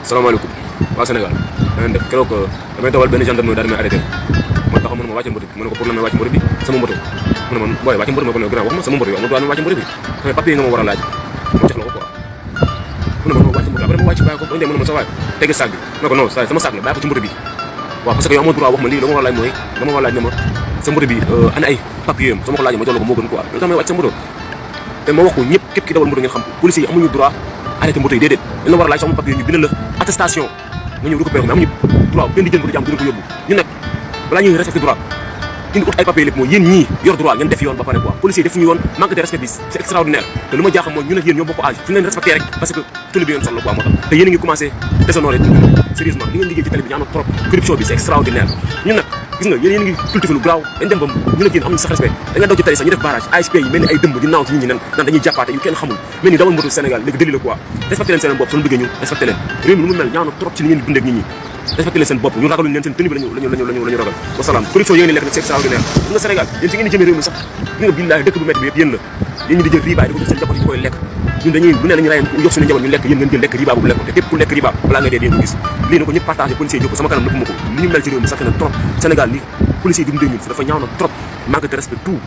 salaamaaleykum waa Sénégal na ngeen def keroog damay dawal benn gendarme daal di may arrêté man taxaw mënuma wàcce moto bi ma ne ko pour lan may wàcce moto bi sama moto mu ne man booy wàcce moto ma ko ne grand wax ma sama moto yow ma doon wàcce moto bi samay papier nga ma war a laaj ma jox la ko quoi mu ne man ma wàcce moto après ma wàcc bàyyi ko ba mu ne ma sa waay tegi sac bi ma ne ko non sa sama sac la bàyyi ko ci moto bi waaw parce que yow amoo droit wax ma lii la ma war a laaj mooy dama war a laaj ne ma sa moto bi ana ay papier am sama ko laajee ma jox la ko moo gën quoi lu tax may wàcc sa moto te ma wax ko ñëpp képp ki dawal moto ngeen xam police yi amuñu droit arrêté moto yi déedéet dañ la war a laaj sama papier ñu bind la attestation nga ñëw récupéré ko mais amuñu droit benn jën bu jàmm dina ko yóbbu ñu nag balaa ñuy respecté droit indi ut ay papier lépp mooy yéen ñii yor droit ngeen def yoon ba pare quoi policiers yi defuñu yoon manque de respect bi c'est extraordinaire te lu ma jaaxam mooy ñun ak yéen ñoo bokk âge fu ñu leen respecté rek parce que tali bi ngeen soxla quoi moo tax te yéen a ngi commencé déshonorer sérieusement li ngeen liggéey ci tali bi ñaan na trop corruption bi c'est extraordinaire ñun nag gis nga yéen a ngi cultivé lu graaw dañ dem ba ñun ak yéen amuñu sax respect da nga daw ci tali sax ñu def barrage ASP yi mel ni ay dëmb di naaw ci nit ñi nan dañuy jàppaate yu kenn xamul mel ni dawal moto Sénégal léegi dëli la quoi respecté leen seen bopp suñu bëggee ñu respecté leen réew mi lu mu mel ñaan na trop ci li ngeen di dund ak nit ñi respecté leen seen bopp ñu ragaluñ leen seen tenue bi lañu ragal wasalaam corruption yéen lekk nag c'est extraordinaire bu nga Sénégal yéen fi ngeen di jëmee réew mi sax gi nga billaahi dëkk bu métti bi yëpp yéen la yéen ñi di jël riba di ko jox seen njaboot yi koy lekk ñun dañuy lu ne lañu rey jox suñu njaboot ñu lekk yéen ngeen jël lekk riba bu lekk te képp ku lekk riba balaa nga dee di ngeen ko gis lii na ko ñëpp partagé policiers yi jóg sama kanam nëpp ma ko li ñu mel ci réew mi sax na trop Sénégal li policiers yi dundee ñun dafa ñaaw na trop manque de respect tout